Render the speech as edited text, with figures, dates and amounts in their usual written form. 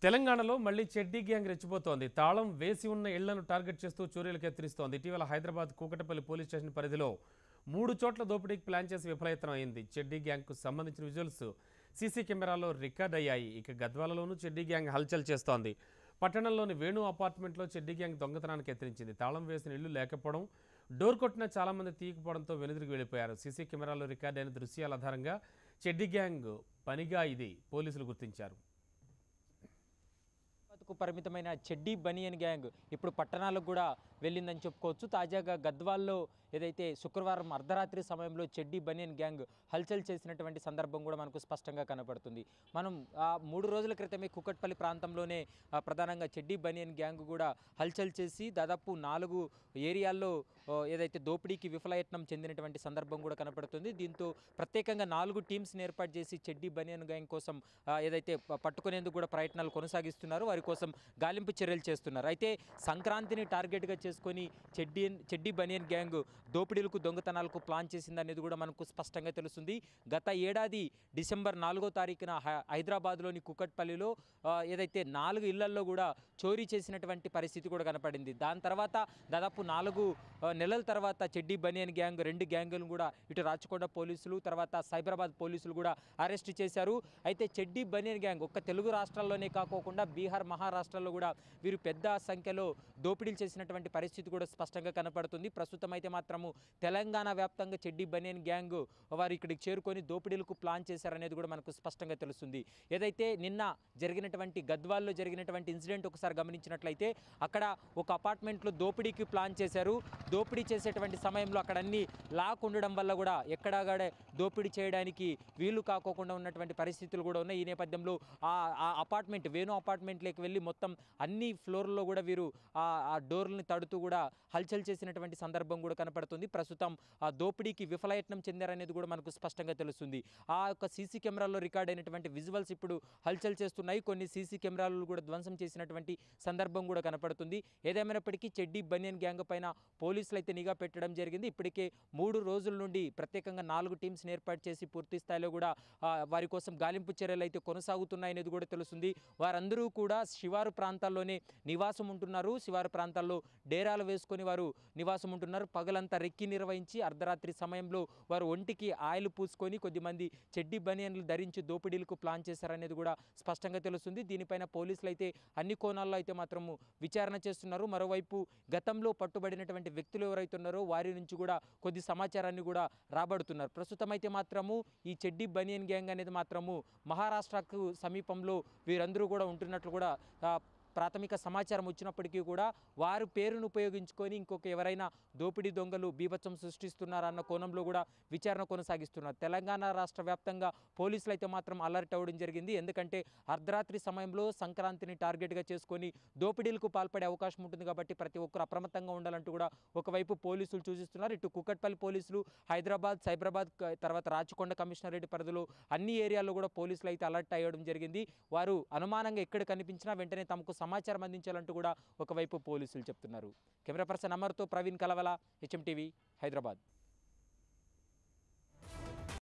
తెలంగాణలో మళ్లీ చెడ్డీ గ్యాంగ్ రెచ్చిపోతోంది. తాళం వేసి ఉన్న ఇళ్లను టార్గెట్ చేస్తూ చోరీలకు యత్నిస్తోంది. ఇటీవల హైదరాబాద్ కూకటపల్లి పోలీస్ స్టేషన్ పరిధిలో 3 చోట్ల దోపిడీకి ప్లాన్ చేసి విఫలయత్నం అయింది. చెడ్డీ గ్యాంగ్కు సంబంధించిన విజువల్స్ సీసీ కెమెరాలో రికార్డ్ అయ్యాయి. ఇక గద్వాలలోనూ చెడ్డీ గ్యాంగ్ హల్చల్ చేస్తోంది. పట్టణంలోని వేణు అపార్ట్మెంట్లో చెడ్డీ గ్యాంగ్ దొంగతనానికి యత్నించింది. తాళం వేసిన ఇళ్లు లేకపోవడం, డోర్ కొట్టిన చాలా మంది తీయకపోవడంతో వెనుదిరిగి వెళ్లిపోయారు. సీసీ కెమెరాలో రికార్డ్ అయిన దృశ్యాల ఆధారంగా చెడ్డీ గ్యాంగ్ పనిగా ఇది పోలీసులు గుర్తించారు. పరిమితమైన చెడ్డీ బనియన్ గ్యాంగ్ ఇప్పుడు పట్టణాలకు కూడా వెళ్ళిందని చెప్పుకోవచ్చు. తాజాగా గద్వాల్లో ఏదైతే శుక్రవారం అర్ధరాత్రి సమయంలో చెడ్డీ బనియన్ గ్యాంగ్ హల్చల్ చేసినటువంటి సందర్భం కూడా మనకు స్పష్టంగా కనపడుతుంది. మనం 3 రోజుల క్రితమే కూకట్పల్లి ప్రాంతంలోనే ప్రధానంగా చెడ్డీ బనియన్ గ్యాంగ్ కూడా హల్చల్ చేసి దాదాపు 4 ఏరియాల్లో ఏదైతే దోపిడీకి విఫలయత్నం చెందినటువంటి సందర్భం కూడా కనపడుతుంది. దీంతో ప్రత్యేకంగా 4 టీమ్స్ని ఏర్పాటు చేసి చెడ్డీ బనియన్ గ్యాంగ్ కోసం ఏదైతే పట్టుకునేందుకు కూడా ప్రయత్నాలు కొనసాగిస్తున్నారు, వారి కోసం గాలింపు చర్యలు చేస్తున్నారు. అయితే సంక్రాంతిని టార్గెట్గా చేసుకొని చెడ్డీ బనియన్ గ్యాంగ్ దోపిడీలకు దొంగతనాలకు ప్లాన్ చేసిందనేది కూడా మనకు స్పష్టంగా తెలుస్తుంది. గత ఏడాది డిసెంబర్ 4వ తారీఖున హైదరాబాద్లోని కూకట్పల్లిలో ఏదైతే 4 ఇళ్లల్లో కూడా చోరీ చేసినటువంటి పరిస్థితి కూడా కనపడింది. దాని తర్వాత దాదాపు 4 నెలల తర్వాత చెడ్డీ బనియన్ గ్యాంగ్ 2 గ్యాంగులను కూడా ఇటు రాచకొండ పోలీసులు తర్వాత సైబరాబాద్ పోలీసులు కూడా అరెస్ట్ చేశారు. అయితే చెడ్డీ బనియన్ గ్యాంగ్ ఒక్క తెలుగు రాష్ట్రాల్లోనే కాకోకుండా బీహార్, మహారాష్ట్రలో కూడా వీరు పెద్ద సంఖ్యలో దోపిడీలు చేసినటువంటి పరిస్థితి కూడా స్పష్టంగా కనపడుతుంది. ప్రస్తుతం అయితే మాత్రము తెలంగాణ వ్యాప్తంగా చెడ్డీ బనియన్ గ్యాంగ్ వారు ఇక్కడికి చేరుకొని దోపిడీలకు ప్లాన్ చేశారనేది కూడా మనకు స్పష్టంగా తెలుస్తుంది. ఏదైతే నిన్న జరిగినటువంటి గద్వాల్లో జరిగినటువంటి ఇన్సిడెంట్ ఒకసారి గమనించినట్లయితే అక్కడ ఒక అపార్ట్మెంట్లో దోపిడీకి ప్లాన్ చేశారు. దోపిడీ చేసేటువంటి సమయంలో అక్కడ అన్ని లాక్ ఉండడం వల్ల కూడా ఎక్కడాగాడే దోపిడీ చేయడానికి వీలు కాకోకుండా ఉన్నటువంటి పరిస్థితులు కూడా ఉన్నాయి. ఈ నేపథ్యంలో ఆ అపార్ట్మెంట్ వేణు అపార్ట్మెంట్లోకి వెళ్ళి మొత్తం అన్ని ఫ్లోర్లో కూడా వీరు ఆ డోర్లని తడుతూ కూడా హల్చల్ చేసినటువంటి సందర్భం కూడా కనపడుతుంది. ప్రస్తుతం ఆ దోపిడీకి విఫలయత్నం చెందారనేది కూడా మనకు స్పష్టంగా తెలుస్తుంది. ఆ యొక్క సీసీ కెమెరాల్లో రికార్డ్ అయినటువంటి విజువల్స్ ఇప్పుడు హల్చల్ చేస్తున్నాయి. కొన్ని సీసీ కెమెరాలు కూడా ధ్వంసం చేసినటువంటి సందర్భం కూడా కనపడుతుంది. ఏదేమైనప్పటికీ చెడ్డీ బనియన్ గ్యాంగ్ పైన పోలీసులు అయితే నిఘా పెట్టడం జరిగింది. ఇప్పటికే 3 రోజుల నుండి ప్రత్యేకంగా 4 టీమ్స్ని ఏర్పాటు చేసి పూర్తి స్థాయిలో కూడా వారి కోసం గాలింపు చర్యలు అయితే కొనసాగుతున్నాయనేది కూడా తెలుస్తుంది. వారందరూ కూడా శివారు ప్రాంతాల్లోనే నివాసం ఉంటున్నారు. శివారు ప్రాంతాల్లో డేరాలు వేసుకొని వారు నివాసం ఉంటున్నారు. పగలంతా రెక్కి నిర్వహించి అర్ధరాత్రి సమయంలో వారు ఒంటికి ఆయిల్ పూసుకొని కొద్దిమంది చెడ్డీ బనియన్లు ధరించి దోపిడీలకు ప్లాన్ చేశారనేది కూడా స్పష్టంగా తెలుస్తుంది. దీనిపైన పోలీసులు అయితే అన్ని కోణాల్లో అయితే మాత్రము విచారణ చేస్తున్నారు. మరోవైపు గతంలో పట్టుబడినటువంటి వ్యక్తులు ఎవరైతే ఉన్నారో వారి నుంచి కూడా కొద్ది సమాచారాన్ని కూడా రాబడుతున్నారు. ప్రస్తుతం అయితే మాత్రము ఈ చెడ్డీ బనియన్ గ్యాంగ్ అనేది మాత్రము మహారాష్ట్రకు సమీపంలో వీరందరూ కూడా ఉంటున్నట్లు కూడా ప్రాథమిక సమాచారం వచ్చినప్పటికీ కూడా వారి పేరును ఉపయోగించుకొని ఇంకొక ఎవరైనా దోపిడీ దొంగలు బీభత్సం సృష్టిస్తున్నారన్న కోణంలో కూడా విచారణ కొనసాగిస్తున్నారు. తెలంగాణ రాష్ట్ర వ్యాప్తంగా పోలీసులు అయితే మాత్రం అలర్ట్ అవ్వడం జరిగింది. ఎందుకంటే అర్ధరాత్రి సమయంలో సంక్రాంతిని టార్గెట్గా చేసుకొని దోపిడీలకు పాల్పడే అవకాశం ఉంటుంది కాబట్టి ప్రతి ఒక్కరు అప్రమత్తంగా ఉండాలంటూ కూడా ఒకవైపు పోలీసులు సూచిస్తున్నారు. ఇటు కూకట్పల్లి పోలీసులు, హైదరాబాద్, సైబరాబాద్ తర్వాత రాచకొండ కమిషనరేట్ పరిధిలో అన్ని ఏరియాల్లో కూడా పోలీసులు అయితే అలర్ట్ అయ్యడం జరిగింది. వారు అనుమానంగా ఎక్కడ కనిపించినా వెంటనే తమకు సమాచారం అందించాలంటూ కూడా ఒకవైపు పోలీసులు చెప్తున్నారు. కెమెరా పర్సన్ అమర్తో ప్రవీణ్ కలవల, HM టీవీ, హైదరాబాద్.